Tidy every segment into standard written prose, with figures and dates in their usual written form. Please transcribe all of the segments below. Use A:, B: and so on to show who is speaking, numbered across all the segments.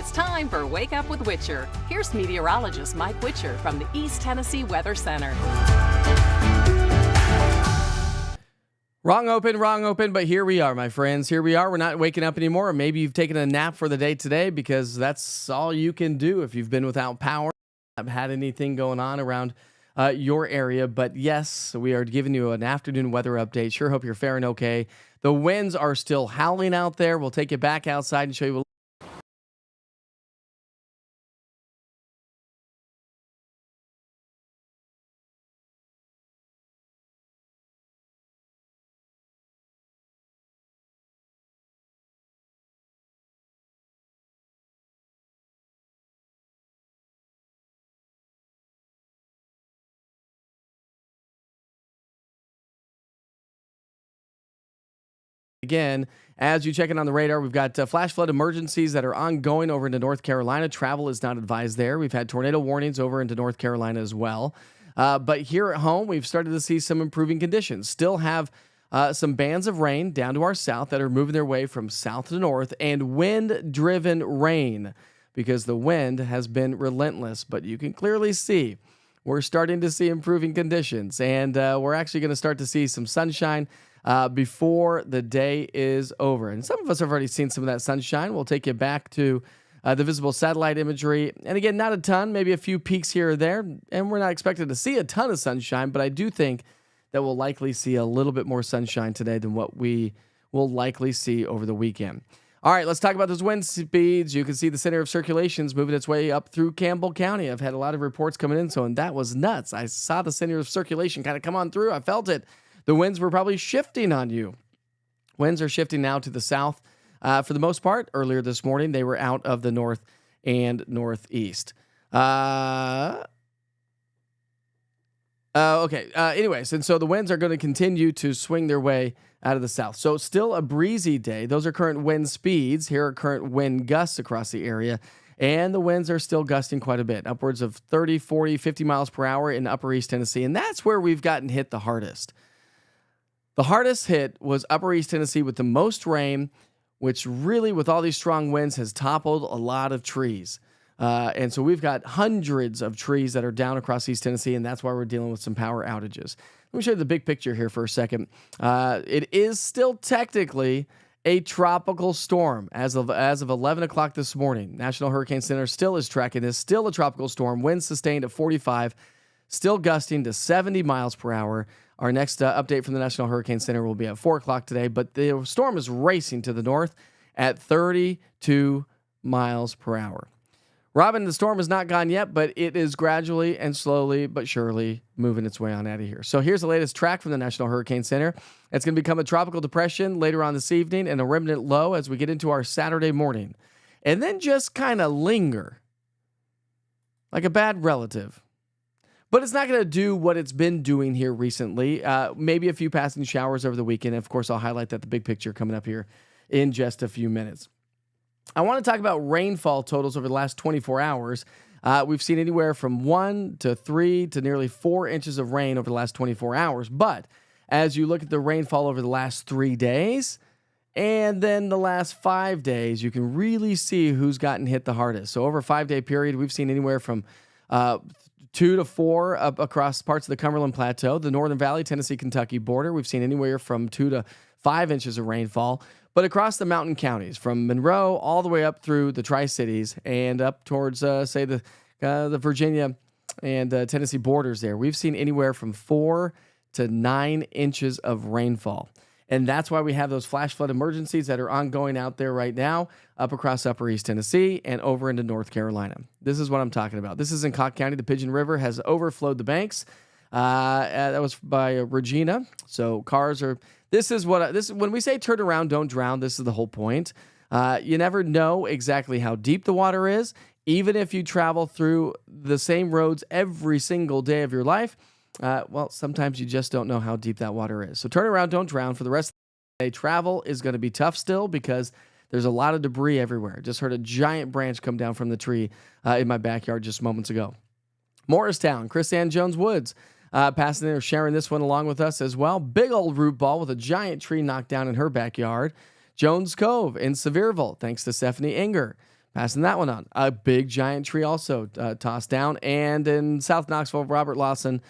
A: It's time for Wake Up with Witcher. Here's meteorologist Mike Witcher from the East Tennessee Weather Center.
B: Wrong open, but here we are, my friends. Here we are. We're not waking up anymore. Or maybe you've taken a nap for the day today because that's all you can do if you've been without power. I've had anything going on around your area. But yes, we are giving you an afternoon weather update. Sure hope you're faring okay. The winds are still howling out there. We'll take you back outside and show you again, as you check in on the radar, we've got flash flood emergencies that are ongoing over into North Carolina. Travel is not advised there. We've had tornado warnings over into North Carolina as well. But here at home, we've started to see some improving conditions. Still have some bands of rain down to our south that are moving their way from south to north, and wind-driven rain because the wind has been relentless. But you can clearly see we're starting to see improving conditions, and we're actually going to start to see some sunshine before the day is over. And some of us have already seen some of that sunshine. We'll take you back to the visible satellite imagery. And again, not a ton, maybe a few peaks here or there. And we're not expected to see a ton of sunshine, but I do think that we'll likely see a little bit more sunshine today than what we will likely see over the weekend. All right, let's talk about those wind speeds. You can see the center of circulations moving its way up through Campbell County. I've had a lot of reports coming in, and that was nuts. I saw the center of circulation kind of come on through. I felt it. The winds were probably shifting on you. Winds are shifting now to the south for the most part. Earlier this morning, they were out of the north and northeast. Anyways, and so the winds are going to continue to swing their way out of the south. So still a breezy day. Those are current wind speeds. Here are current wind gusts across the area. And the winds are still gusting quite a bit, upwards of 30, 40, 50 miles per hour in upper East Tennessee. And that's where we've gotten hit the hardest. The hardest hit was upper East Tennessee with the most rain, which really, with all these strong winds, has toppled a lot of trees. And so we've got hundreds of trees that are down across East Tennessee, and that's why we're dealing with some power outages. Let me show you the big picture here for a second. It is still technically a tropical storm as of 11 o'clock this morning. National Hurricane Center still is tracking this. Still a tropical storm. Winds sustained at 45, still gusting to 70 miles per hour. Our next update from the National Hurricane Center will be at 4 o'clock today, but the storm is racing to the north at 32 miles per hour. Robin, the storm is not gone yet, but it is gradually and slowly but surely moving its way on out of here. So here's the latest track from the National Hurricane Center. It's going to become a tropical depression later on this evening and a remnant low as we get into our Saturday morning. And then just kind of linger like a bad relative. But it's not going to do what it's been doing here recently. Maybe a few passing showers over the weekend. Of course, I'll highlight that the big picture coming up here in just a few minutes. I want to talk about rainfall totals over the last 24 hours. We've seen anywhere from 1 to 3 to nearly 4 inches of rain over the last 24 hours. But as you look at the rainfall over the last 3 days and then the last 5 days, you can really see who's gotten hit the hardest. So over a 5-day period, we've seen anywhere from 2 to 4 up across parts of the Cumberland Plateau, the Northern Valley, Tennessee, Kentucky border. We've seen anywhere from 2 to 5 inches of rainfall. But across the mountain counties, from Monroe all the way up through the Tri-Cities and up towards, say, the Virginia and Tennessee borders there, we've seen anywhere from 4 to 9 inches of rainfall. And that's why we have those flash flood emergencies that are ongoing out there right now, up across upper East Tennessee and over into North Carolina. This is what I'm talking about. This is in Cocke County. The Pigeon River has overflowed the banks. That was by Regina. So cars are... This is when we say turn around, don't drown. This is the whole point. You never know exactly how deep the water is. Even if you travel through the same roads every single day of your life, well, sometimes you just don't know how deep that water is. So turn around, don't drown. For the rest of the day, travel is going to be tough still because there's a lot of debris everywhere. Just heard a giant branch come down from the tree in my backyard just moments ago. Morristown, Chris Ann Jones Woods. Passing in, sharing this one along with us as well. Big old root ball with a giant tree knocked down in her backyard. Jones Cove in Sevierville, thanks to Stephanie Inger. Passing that one on. A big giant tree also tossed down. And in South Knoxville, Robert Lawson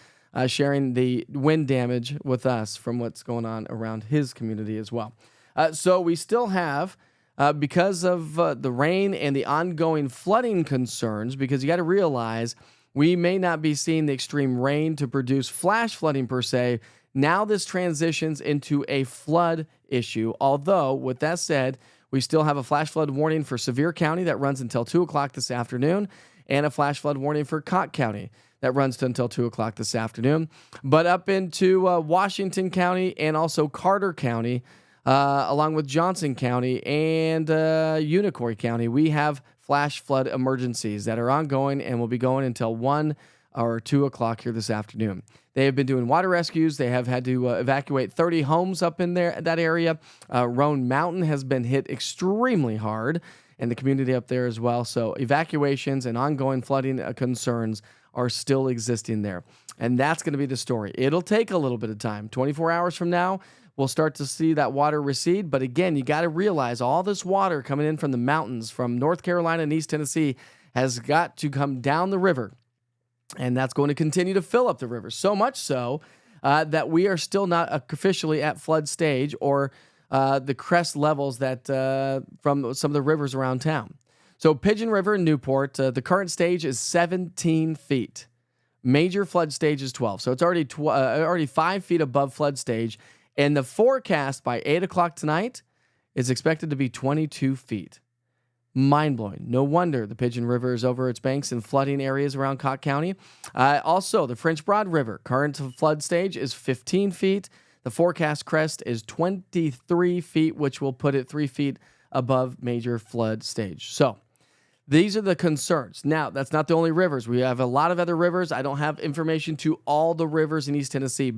B: sharing the wind damage with us from what's going on around his community as well. So we still have, because of the rain and the ongoing flooding concerns, because you got to realize we may not be seeing the extreme rain to produce flash flooding per se. Now this transitions into a flood issue. Although, with that said, we still have a flash flood warning for Sevier County that runs until 2 o'clock this afternoon, and a flash flood warning for Cott County that runs until 2 o'clock this afternoon. But up into Washington County and also Carter County, along with Johnson County and Unicoi County, we have flash flood emergencies that are ongoing and will be going until 1 or 2 o'clock here this afternoon. They have been doing water rescues. They have had to evacuate 30 homes up in that area. Roan Mountain has been hit extremely hard, and the community up there as well. So evacuations and ongoing flooding concerns are still existing there. And that's going to be the story. It'll take a little bit of time. 24 hours from now, we'll start to see that water recede. But again, you got to realize all this water coming in from the mountains, from North Carolina and East Tennessee, has got to come down the river. And that's going to continue to fill up the river, so much so that we are still not officially at flood stage or the crest levels that from some of the rivers around town. So Pigeon River in Newport, the current stage is 17 feet. Major flood stage is 12. So it's already 5 feet above flood stage. And the forecast by 8 o'clock tonight is expected to be 22 feet. Mind-blowing. No wonder the Pigeon River is over its banks in flooding areas around Cott County. Also, the French Broad River, current flood stage is 15 feet. The forecast crest is 23 feet, which will put it 3 feet above major flood stage. So these are the concerns. Now, that's not the only rivers. We have a lot of other rivers. I don't have information to all the rivers in East Tennessee,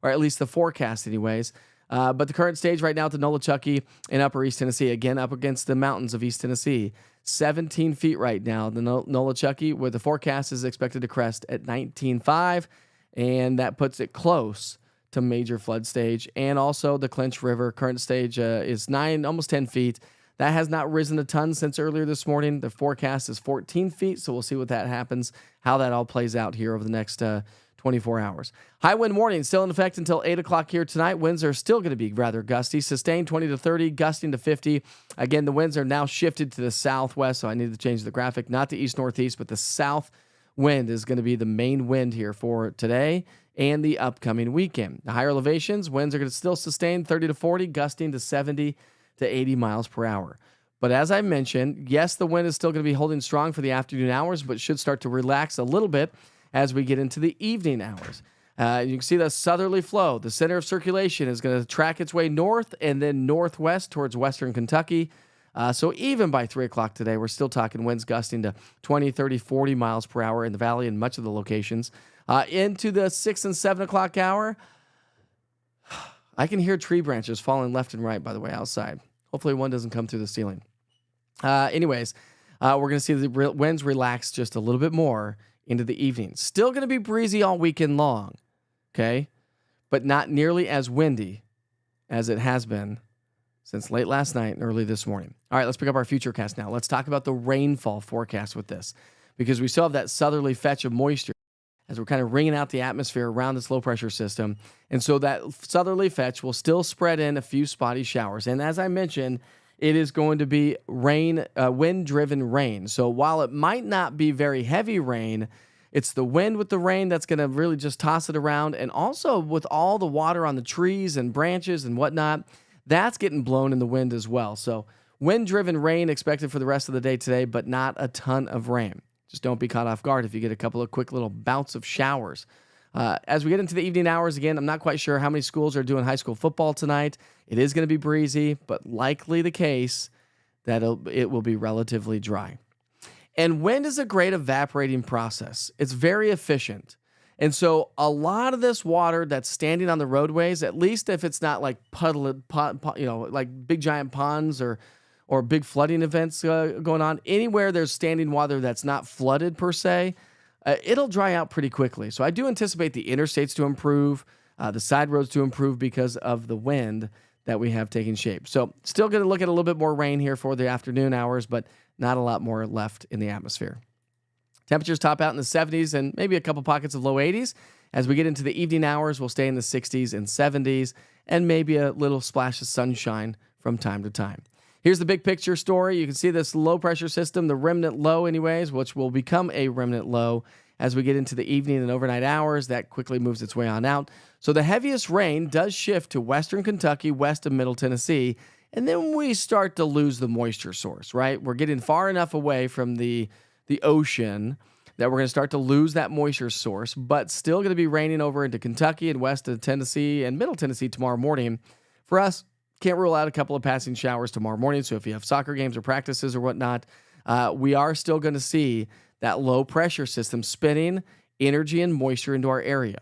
B: or at least the forecast anyways. But the current stage right now at the Nolichucky in Upper East Tennessee, again up against the mountains of East Tennessee, 17 feet right now. The Nolichucky, where the forecast is expected to crest at 19.5, and that puts it close to major flood stage. And also the Clinch River, current stage is 9, almost 10 feet. That has not risen a ton since earlier this morning. The forecast is 14 feet, so we'll see what that happens, how that all plays out here over the next 24 hours. High wind warning still in effect until 8 o'clock here tonight. Winds are still going to be rather gusty. Sustained 20 to 30, gusting to 50. Again, the winds are now shifted to the southwest, so I need to change the graphic. Not the east-northeast, but the south wind is going to be the main wind here for today and the upcoming weekend. The higher elevations, winds are going to still sustain 30 to 40, gusting to 70 to 80 miles per hour. But as I mentioned, yes, the wind is still going to be holding strong for the afternoon hours, but should start to relax a little bit as we get into the evening hours. You can see the southerly flow. The center of circulation is going to track its way north and then northwest towards western Kentucky. So even by 3 o'clock today, we're still talking winds gusting to 20, 30, 40 miles per hour in the valley and much of the locations. Into the 6 and 7 o'clock hour, I can hear tree branches falling left and right, by the way, outside. Hopefully one doesn't come through the ceiling. Anyways, we're going to see the winds relax just a little bit more into the evening. Still going to be breezy all weekend long, okay? But not nearly as windy as it has been since late last night and early this morning. All right, let's pick up our futurecast now. Let's talk about the rainfall forecast with this, because we still have that southerly fetch of moisture as we're kind of wringing out the atmosphere around this low-pressure system. And so that southerly fetch will still spread in a few spotty showers. And as I mentioned, it is going to be rain, wind-driven rain. So while it might not be very heavy rain, it's the wind with the rain that's going to really just toss it around. And also with all the water on the trees and branches and whatnot, that's getting blown in the wind as well. So wind-driven rain expected for the rest of the day today, but not a ton of rain. Just don't be caught off guard if you get a couple of quick little bouts of showers. As we get into the evening hours, again, I'm not quite sure how many schools are doing high school football tonight. It is going to be breezy, but likely the case that it will be relatively dry. And wind is a great evaporating process. It's very efficient. And so a lot of this water that's standing on the roadways, at least if it's not like like big giant ponds or big flooding events going on, anywhere there's standing water that's not flooded per se, it'll dry out pretty quickly. So I do anticipate the interstates to improve, the side roads to improve because of the wind that we have taking shape. So still going to look at a little bit more rain here for the afternoon hours, but Not a lot more left in the atmosphere. Temperatures top out in the 70s and maybe a couple pockets of low 80s. As we get into the evening hours, we'll stay in the 60s and 70s and maybe a little splash of sunshine from time to time. Here's the big picture story. You can see this low pressure system, the remnant low anyways, which will become a remnant low as we get into the evening and overnight hours. That quickly moves its way on out. So the heaviest rain does shift to western Kentucky, west of Middle Tennessee, and then we start to lose the moisture source, right? We're getting far enough away from the ocean that we're going to start to lose that moisture source, but still going to be raining over into Kentucky and west of Tennessee and Middle Tennessee tomorrow morning. For us, can't rule out a couple of passing showers tomorrow morning. So if you have soccer games or practices or whatnot, we are still going to see that low pressure system spinning energy and moisture into our area.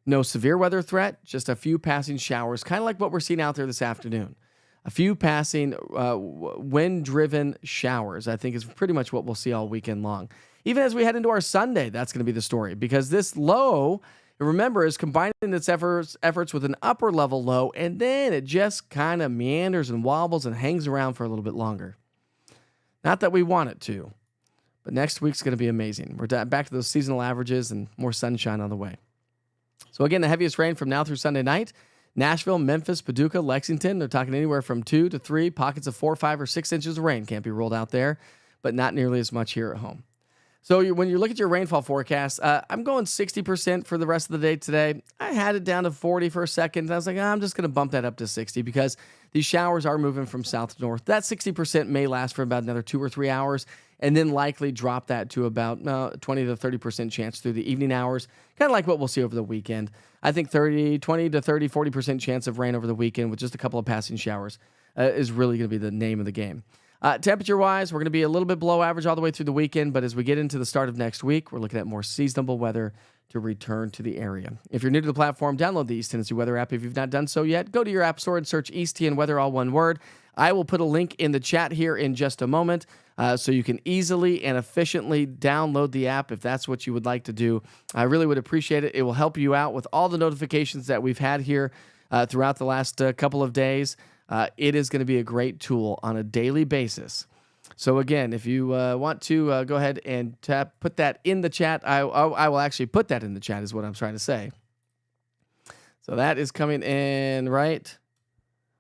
B: No severe weather threat, just a few passing showers, kind of like what we're seeing out there this afternoon. A few passing wind-driven showers, I think, is pretty much what we'll see all weekend long. Even as we head into our Sunday, that's going to be the story, because this low, remember, is combining its efforts with an upper-level low, and then it just kind of meanders and wobbles and hangs around for a little bit longer. Not that we want it to, but next week's going to be amazing. We're back to those seasonal averages and more sunshine on the way. So again, the heaviest rain from now through Sunday night. Nashville, Memphis, Paducah, Lexington, they're talking anywhere from 2 to 3 pockets of 4, 5, or 6 inches of rain. Can't be ruled out there, but not nearly as much here at home. So when you look at your rainfall forecast, I'm going 60% for the rest of the day today. I had it down to 40 for a second, and I was like, I'm just going to bump that up to 60 because these showers are moving from south to north. That 60% may last for about another 2 or 3 hours, and then likely drop that to about 20 to 30% chance through the evening hours, kind of like what we'll see over the weekend. I think 20 to 30, 40% chance of rain over the weekend with just a couple of passing showers is really going to be the name of the game. Temperature-wise, we're going to be a little bit below average all the way through the weekend, but as we get into the start of next week, we're looking at more seasonable weather to return to the area. If you're new to the platform, download the East Tennessee Weather app. If you've not done so yet, go to your app store and search East TN Weather, all one word. I will put a link in the chat here in just a moment so you can easily and efficiently download the app if that's what you would like to do. I really would appreciate it. It will help you out with all the notifications that we've had here throughout the last couple of days. It is going to be a great tool on a daily basis. So again, if you want to go ahead and put that in the chat, I will actually put that in the chat is what I'm trying to say. So that is coming in right.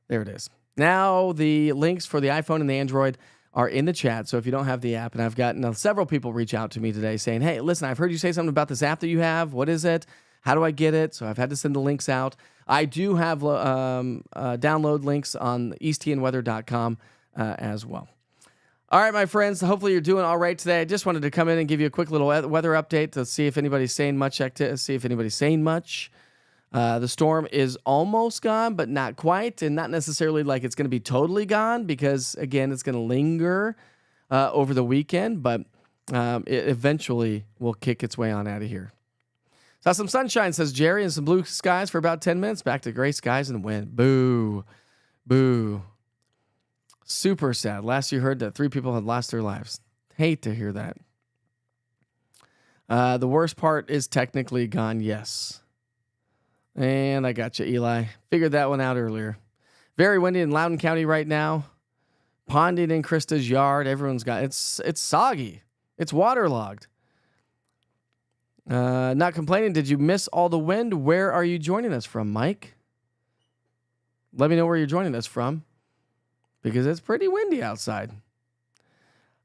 B: There it is. Now the links for the iPhone and the Android are in the chat. So if you don't have the app, and I've gotten several people reach out to me today saying, hey, listen, I've heard you say something about this app that you have. What is it? How do I get it? So I've had to send the links out. I do have download links on easttnweather.com as well. All right, my friends, hopefully you're doing all right today. I just wanted to come in and give you a quick little weather update to see if anybody's saying much. The storm is almost gone, but not quite, and not necessarily like it's going to be totally gone because, again, it's going to linger over the weekend, but it eventually will kick its way on out of here. Saw some sunshine, says Jerry, and some blue skies for about 10 minutes. Back to gray skies and wind. Boo. Boo. Super sad. Last you heard that 3 people had lost their lives. Hate to hear that. The worst part is technically gone, yes. And I got you, Eli. Figured that one out earlier. Very windy in Loudoun County right now. Ponding in Krista's yard. Everyone's got it's soggy. It's waterlogged. Not complaining. Did you miss all the wind? Where are you joining us from, Mike? Let me know where you're joining us from, because it's pretty windy outside.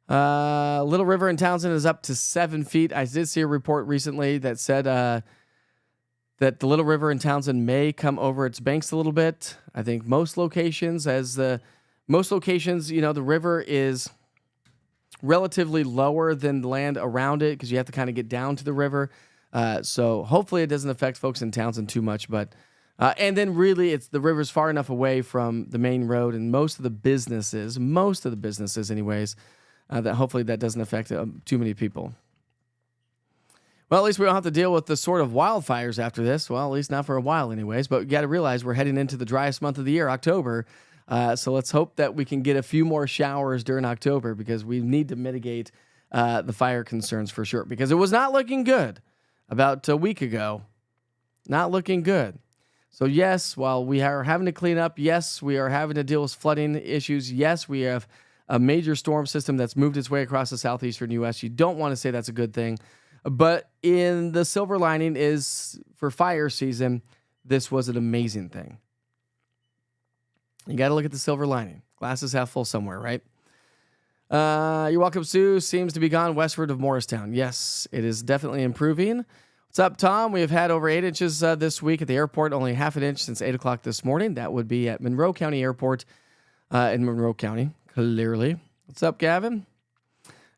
B: Little River in Townsend is up to 7 feet. I did see a report recently that said that the Little River in Townsend may come over its banks a little bit. I think most locations, the river is relatively lower than the land around it because you have to kind of get down to the river. So hopefully it doesn't affect folks in Townsend too much. But and then really the river's far enough away from the main road and most of the businesses anyways, that hopefully that doesn't affect too many people. Well, at least we don't have to deal with the sort of wildfires after this. Well, at least not for a while anyways. But you got to realize we're heading into the driest month of the year, October. So let's hope that we can get a few more showers during October because we need to mitigate the fire concerns for sure. Because it was not looking good about a week ago. Not looking good. So yes, while we are having to clean up, yes, we are having to deal with flooding issues. Yes, we have a major storm system that's moved its way across the southeastern U.S. You don't want to say that's a good thing. But in the silver lining is for fire season, this was an amazing thing. You got to look at the silver lining. Glasses half full somewhere, right? You're welcome, Sue. Seems to be gone westward of Morristown. Yes, it is definitely improving. What's up, Tom? We have had over 8 inches this week at the airport, only half an inch since 8 o'clock this morning. That would be at Monroe County Airport in Monroe County, clearly. What's up, Gavin?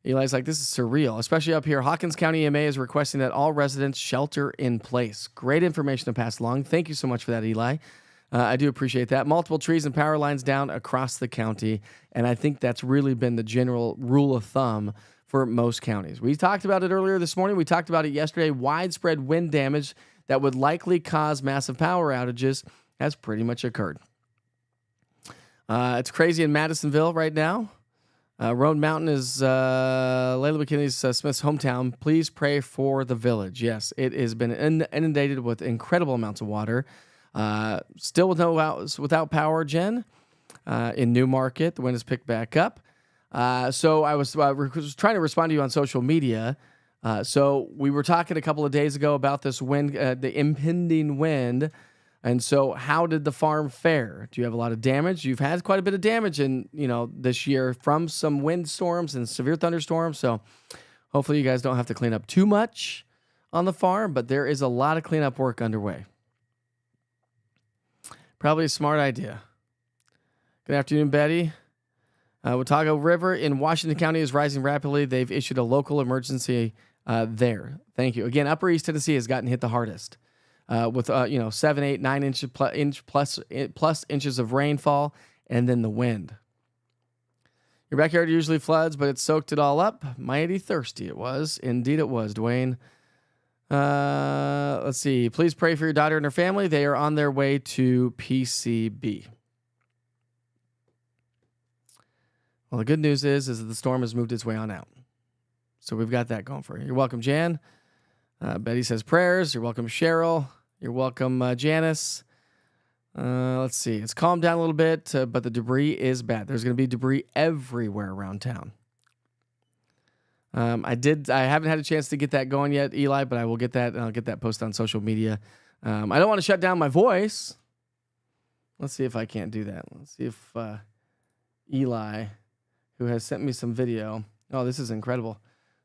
B: Eli's like, this is surreal, especially up here. Hawkins County EMA is requesting that all residents shelter in place. Great information to pass along. Thank you so much for that, Eli. I do appreciate that. Multiple trees and power lines down across the county, and I think that's really been the general rule of thumb for most counties. We talked about it earlier this morning. We talked about it yesterday. Widespread wind damage that would likely cause massive power outages has pretty much occurred. It's crazy in Madisonville right now. Road Mountain is Layla McKinney's Smith's hometown. Please pray for the village. Yes, it has been inundated with incredible amounts of water. Still without power, Jen. In Newmarket, the wind has picked back up. So I was trying to respond to you on social media. So we were talking a couple of days ago about this wind, the impending wind. And so how did the farm fare? Do you have a lot of damage? You've had quite a bit of damage this year from some windstorms and severe thunderstorms. So hopefully you guys don't have to clean up too much on the farm, but there is a lot of cleanup work underway. Probably a smart idea. Good afternoon, Betty. Watauga River in Washington County is rising rapidly. They've issued a local emergency there. Thank you. Again, Upper East Tennessee has gotten hit the hardest with 7, 8, 9 inches plus inches of rainfall, and then the wind. Your backyard usually floods, but it soaked it all up. Mighty thirsty it was. Indeed it was, Dwayne. Let's see. Please pray for your daughter and her family. They are on their way to PCB. Well, the good news is that the storm has moved its way on out. So we've got that going for you. You're welcome, Jan. Betty says prayers. You're welcome, Cheryl. You're welcome, Janice. Let's see. It's calmed down a little bit, but the debris is bad. There's going to be debris everywhere around town. I haven't had a chance to get that going yet, Eli, but I will get that, and I'll get that posted on social media. I don't want to shut down my voice. Let's see if I can't do that. Let's see if Eli, who has sent me some video. Oh, this is incredible.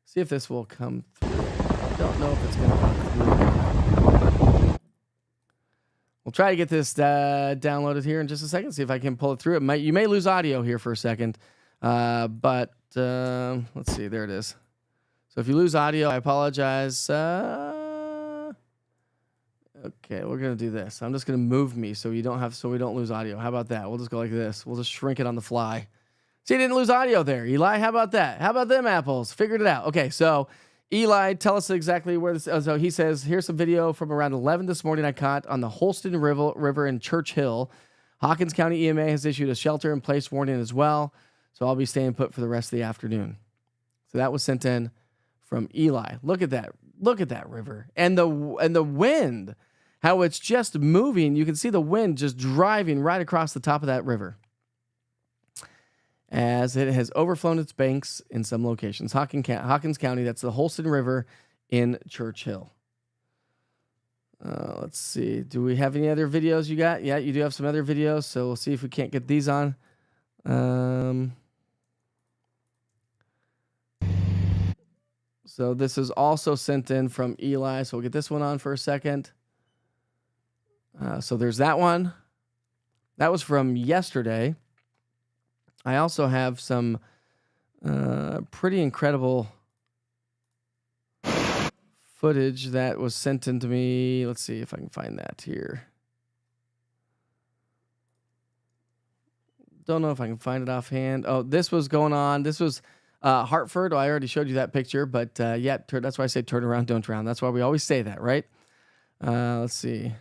B: See if this will come through. I don't know if it's going to come through. We'll try to get this downloaded here in just a second. See if I can pull it through. You may lose audio here for a second, but let's see. There it is. So if you lose audio, I apologize. Okay, we're gonna do this. I'm just gonna move me so we don't lose audio. How about that? We'll just go like this. We'll just shrink it on the fly. See, you didn't lose audio there, Eli. How about that? How about them apples? Figured it out. Okay, so Eli, tell us exactly where this. So he says, here's some video from around 11 this morning I caught on the Holston River in Church Hill. Hawkins County EMA has issued a shelter-in-place warning as well, so I'll be staying put for the rest of the afternoon. So that was sent in from Eli. Look at that. Look at that river. And the wind, how it's just moving. You can see the wind just driving right across the top of that river as it has overflown its banks in some locations. Hawkins County, that's the Holston River in Church Hill. Let's see. Do we have any other videos you got? Yeah, you do have some other videos, so we'll see if we can't get these on. So this is also sent in from Eli, so we'll get this one on for a second. So there's that one. That was from yesterday. I also have some pretty incredible footage that was sent in to me. Let's see if I can find that here. Don't know if I can find it offhand. Oh, this was going on. This was Hartford. Oh, I already showed you that picture, but yeah, that's why I say turn around, don't drown. That's why we always say that, right? Let's see.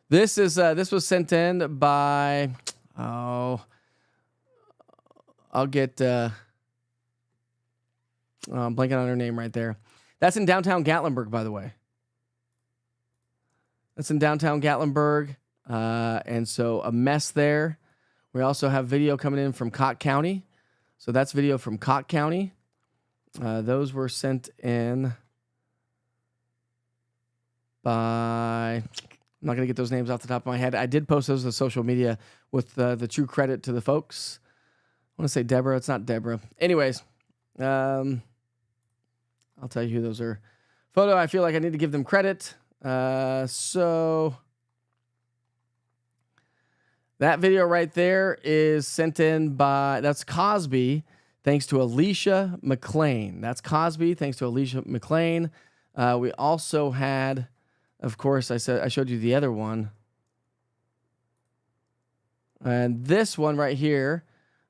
B: This was sent in by, I'll get, I'm blanking on her name right there. That's in downtown Gatlinburg, by the way. That's in downtown Gatlinburg. And so a mess there We also have video coming in from Cott County. So that's video from Cott County. Those were sent in by, I'm not going to get those names off the top of my head. I did post those to social media with the true credit to the folks. I want to say Deborah. It's not Deborah. Anyways, I'll tell you who those are. Photo, I feel like I need to give them credit. So that video right there is sent in by, that's Cosby, thanks to Alicia McLean. That's Cosby, thanks to Alicia McLean. We also had, of course, I showed you the other one. And this one right here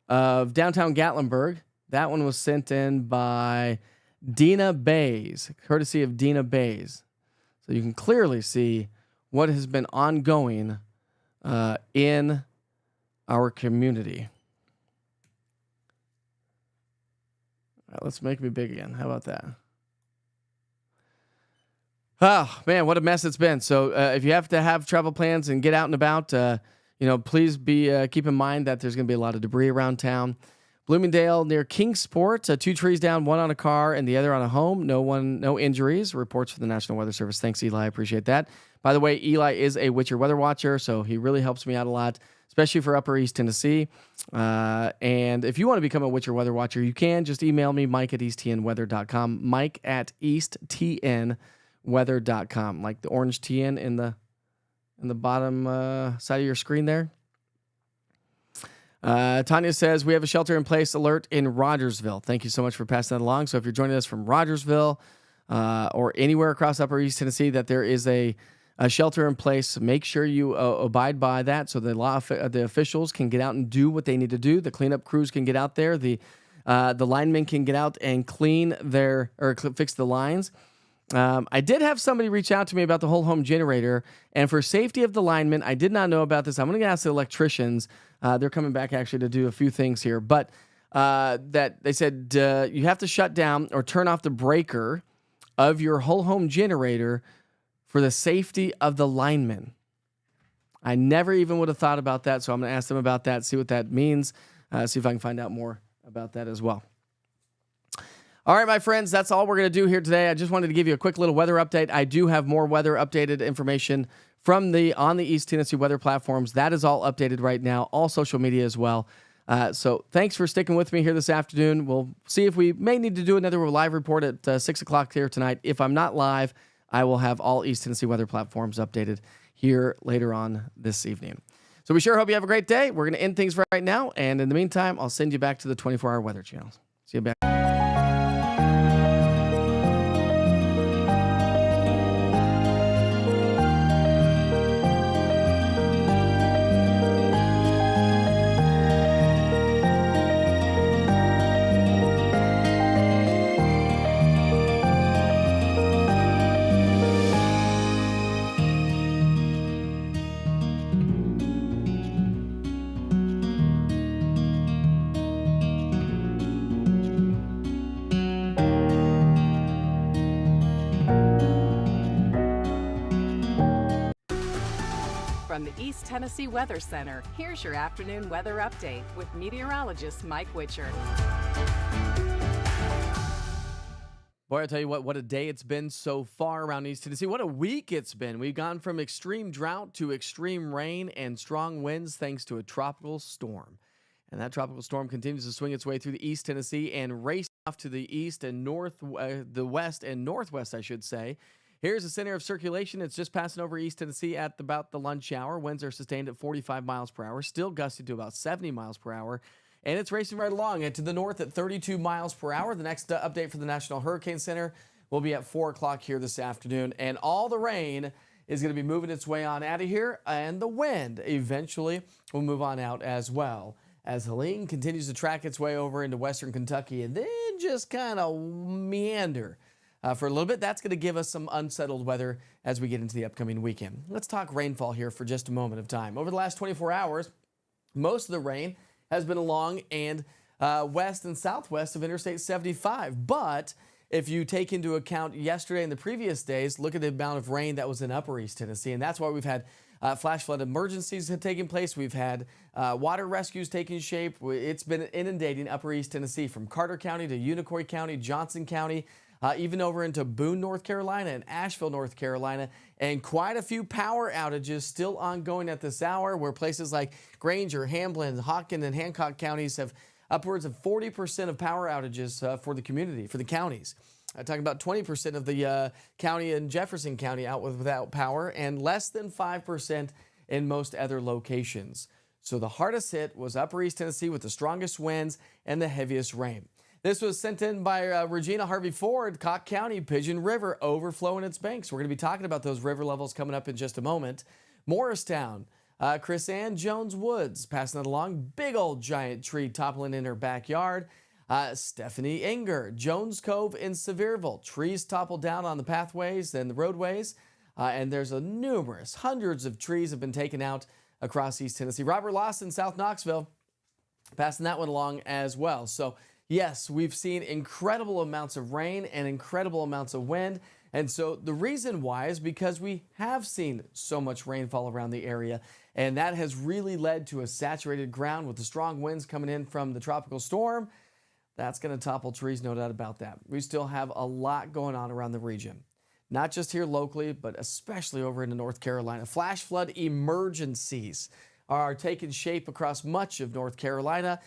B: of downtown Gatlinburg, that one was sent in by Dina Bays, courtesy of Dina Bays. So you can clearly see what has been ongoing in our community. All right, let's make me big again. How about that? Oh, man, what a mess it's been. So if you have to have travel plans and get out and about, please keep in mind that there's going to be a lot of debris around town. Bloomingdale near Kingsport, 2 trees down, one on a car and the other on a home. No injuries. Reports from the National Weather Service. Thanks, Eli. I appreciate that. By the way, Eli is a Witcher weather watcher, so he really helps me out a lot, especially for Upper East Tennessee. And if you want to become a Witcher weather watcher, you can. Just email me, mike@easttnweather.com, mike@easttnweather.com, like the orange TN in the bottom side of your screen there. Tanya says, we have a shelter-in-place alert in Rogersville. Thank you so much for passing that along. So if you're joining us from Rogersville or anywhere across Upper East Tennessee that there is a shelter-in-place, make sure you abide by that so the officials can get out and do what they need to do. The cleanup crews can get out there. The linemen can get out and fix the lines. I did have somebody reach out to me about the whole home generator, and for safety of the linemen, I did not know about this. I'm going to ask the electricians. They're coming back actually to do a few things here, but that they said you have to shut down or turn off the breaker of your whole home generator for the safety of the linemen. I never even would have thought about that, so I'm going to ask them about that, see what that means, see if I can find out more about that as well. All right, my friends, that's all we're going to do here today. I just wanted to give you a quick little weather update. I do have more weather updated information on the East Tennessee weather platforms. That is all updated right now, all social media as well. So thanks for sticking with me here this afternoon. We'll see if we may need to do another live report at 6 o'clock here tonight. If I'm not live, I will have all East Tennessee weather platforms updated here later on this evening. So we sure hope you have a great day. We're going to end things right now. And in the meantime, I'll send you back to the 24-hour weather channels. See you back.
A: From the East Tennessee Weather Center, here's your afternoon weather update with meteorologist Mike Witcher.
B: Boy, I tell you what a day it's been so far around East Tennessee. What a week it's been. We've gone from extreme drought to extreme rain and strong winds thanks to a tropical storm. And that tropical storm continues to swing its way through the East Tennessee and race off to the east and the west and northwest, I should say. Here's the center of circulation. It's just passing over East Tennessee at about the lunch hour. Winds are sustained at 45 miles per hour, still gusty to about 70 miles per hour. And it's racing right along to the north at 32 miles per hour. The next update for the National Hurricane Center will be at 4 o'clock here this afternoon. And all the rain is going to be moving its way on out of here. And the wind eventually will move on out as well, as Helene continues to track its way over into western Kentucky and then just kind of meander for a little bit. That's going to give us some unsettled weather as we get into the upcoming weekend. Let's talk rainfall here for just a moment of time. Over the last 24 hours, most of the rain has been along and west and southwest of Interstate 75. But if you take into account yesterday and the previous days, look at the amount of rain that was in Upper East Tennessee. And that's why we've had Flash flood emergencies have taken place. We've had water rescues taking shape. It's been inundating upper East Tennessee from Carter County to Unicoi County, Johnson County, even over into Boone, North Carolina and Asheville, North Carolina, and quite a few power outages still ongoing at this hour, where places like Granger, Hamblin, Hawken, and Hancock counties have upwards of 40% of power outages for the community, for the counties. Talking about 20% of the county in Jefferson County without power, and less than 5% in most other locations. So the hardest hit was upper East Tennessee with the strongest winds and the heaviest rain. This was sent in by Regina Harvey Ford. Cocke County, Pigeon River overflowing its banks. We're going to be talking about those river levels coming up in just a moment. Morristown, Chris Ann Jones Woods passing it along. Big old giant tree toppling in her backyard. Stephanie Enger, Jones Cove in Sevierville. Trees toppled down on the pathways and the roadways. And there's hundreds of trees have been taken out across East Tennessee. Robert Lawson, South Knoxville, passing that one along as well. So yes, we've seen incredible amounts of rain and incredible amounts of wind. And so the reason why is because we have seen so much rainfall around the area. And that has really led to a saturated ground with the strong winds coming in from the tropical storm. That's going to topple trees, no doubt about that. We still have a lot going on around the region, not just here locally, but especially over into North Carolina. Flash flood emergencies are taking shape across much of North Carolina.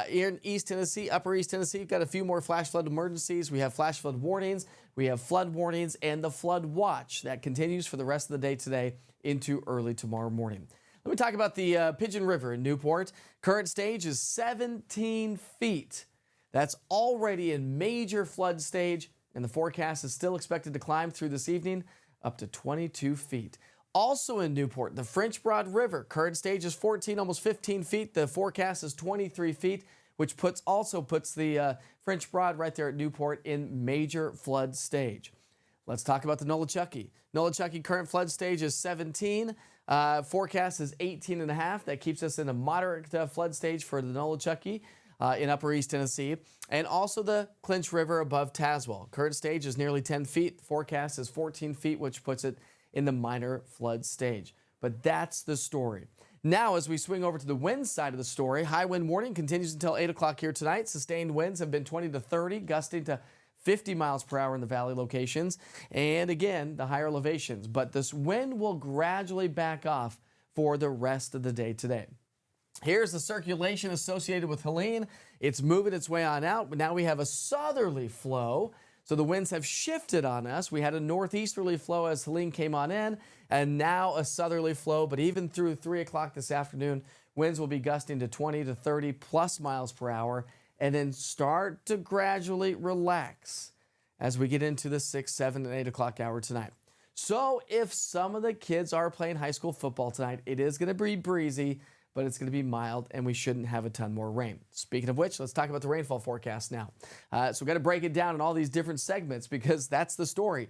B: In East Tennessee, upper East Tennessee, we've got a few more flash flood emergencies. We have flash flood warnings, we have flood warnings, and the flood watch that continues for the rest of the day today into early tomorrow morning. Let me talk about the Pigeon River in Newport. Current stage is 17 feet. That's already in major flood stage, and the forecast is still expected to climb through this evening up to 22 feet. Also in Newport, the French Broad River, current stage is 14, almost 15 feet. The forecast is 23 feet, which also puts the French Broad right there at Newport in major flood stage. Let's talk about the Nolichucky. Nolichucky current flood stage is 17. Forecast is 18.5. That keeps us in a moderate flood stage for the Nolichucky in upper East Tennessee. And also the Clinch River above Tazewell. Current stage is nearly 10 feet. Forecast is 14 feet, which puts it in the minor flood stage. But that's the story. Now, as we swing over to the wind side of the story, high wind warning continues until 8 o'clock here tonight. Sustained winds have been 20 to 30, gusting to 50 miles per hour in the valley locations. And again, the higher elevations. But this wind will gradually back off for the rest of the day today. Here's the circulation associated with Helene. It's moving its way on out, but now we have a southerly flow. So the winds have shifted on us. We had a northeasterly flow as Helene came on in, and now a southerly flow. But even through 3 o'clock this afternoon, winds will be gusting to 20 to 30 plus miles per hour, and then start to gradually relax as we get into the 6, 7, and 8 o'clock hour tonight. So if some of the kids are playing high school football tonight, it is going to be breezy, but it's going to be mild, and we shouldn't have a ton more rain. Speaking of which, let's talk about the rainfall forecast now. So we've got to break it down in all these different segments because that's the story.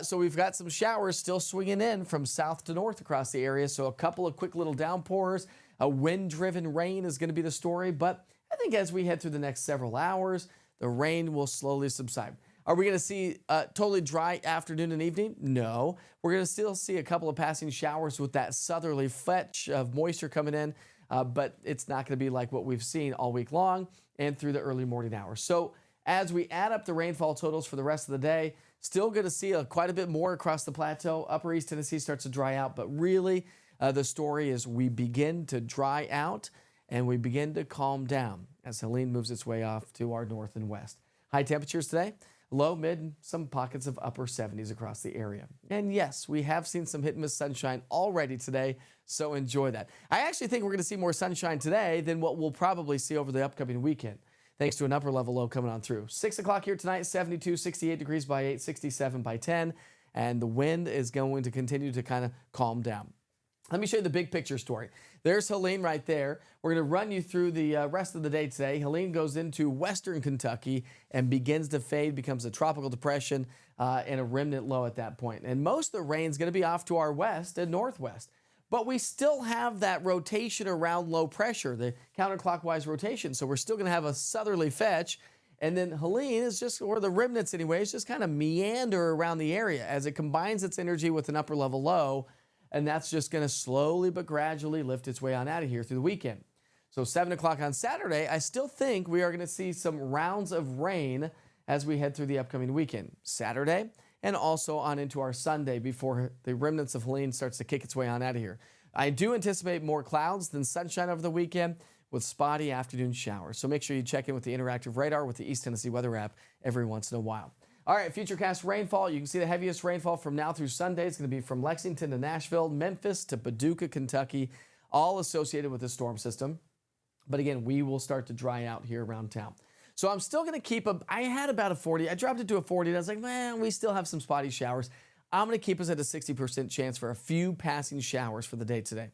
B: So we've got some showers still swinging in from south to north across the area. So a couple of quick little downpours. A wind-driven rain is going to be the story. But I think as we head through the next several hours, the rain will slowly subside. Are we going to see a totally dry afternoon and evening? No. We're going to still see a couple of passing showers with that southerly fetch of moisture coming in, but it's not going to be like what we've seen all week long and through the early morning hours. So as we add up the rainfall totals for the rest of the day, still going to see quite a bit more across the plateau. Upper East Tennessee starts to dry out, but really the story is we begin to dry out and we begin to calm down as Helene moves its way off to our north and west. High temperatures today. Low, mid, some pockets of upper 70s across the area. And yes, we have seen some hit and miss sunshine already today, so enjoy that. I actually think we're going to see more sunshine today than what we'll probably see over the upcoming weekend, thanks to an upper level low coming on through. 6 o'clock here tonight, 72, 68 degrees by 8, 67 by 10, and the wind is going to continue to kind of calm down. Let me show you the big picture story. There's Helene right there. We're going to run you through the rest of the day today. Helene goes into western Kentucky and begins to fade, becomes a tropical depression and a remnant low at that point. And most of the rain is going to be off to our west and northwest. But we still have that rotation around low pressure, the counterclockwise rotation. So we're still going to have a southerly fetch. And then Helene is just, or the remnants anyways, just kind of meander around the area as it combines its energy with an upper level low. and that's just going to slowly but gradually lift its way on out of here through the weekend. So 7 o'clock on Saturday, I still think we are going to see some rounds of rain as we head through the upcoming weekend. Saturday and also on into our Sunday before the remnants of Helene starts to kick its way on out of here. I do anticipate more clouds than sunshine over the weekend with spotty afternoon showers. So make sure you check in with the interactive radar with the East Tennessee Weather app every once in a while. All right, futurecast rainfall. You can see the heaviest rainfall from now through Sunday. It's going to be from Lexington to Nashville, Memphis to Paducah, Kentucky, all associated with the storm system. But again, we will start to dry out here around town. So I'm still going to keep I had about a 40. I dropped it to a 40, and I was like, man, we still have some spotty showers. I'm going to keep us at a 60% chance for a few passing showers for the day today.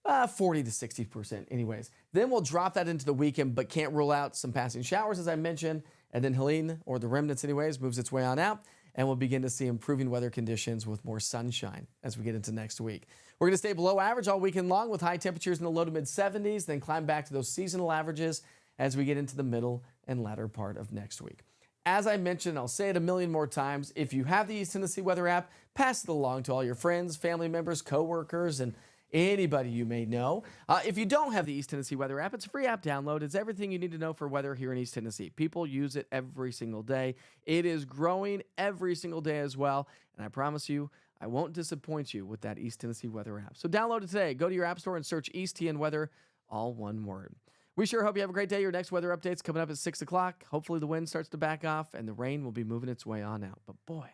B: 40 to 60% anyways. Then we'll drop that into the weekend, but can't rule out some passing showers, as I mentioned. And then Helene, or the remnants anyways, moves its way on out. And we'll begin to see improving weather conditions with more sunshine as we get into next week. We're going to stay below average all weekend long with high temperatures in the low to mid 70s, then climb back to those seasonal averages as we get into the middle and latter part of next week. As I mentioned, I'll say it a million more times, if you have the East Tennessee Weather app, pass it along to all your friends, family members, coworkers, and anybody you may know. If you don't have the East Tennessee Weather app, it's a free app download. It's everything you need to know for weather here in East Tennessee. People use it every single day. It is growing every single day as well. And I promise you, I won't disappoint you with that East Tennessee Weather app. So download it today. Go to your app store and search East TN Weather, all one word. We sure hope you have a great day. Your next weather update's coming up at 6 o'clock. Hopefully the wind starts to back off and the rain will be moving its way on out. But boy,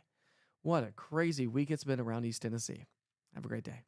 B: what a crazy week it's been around East Tennessee. Have a great day.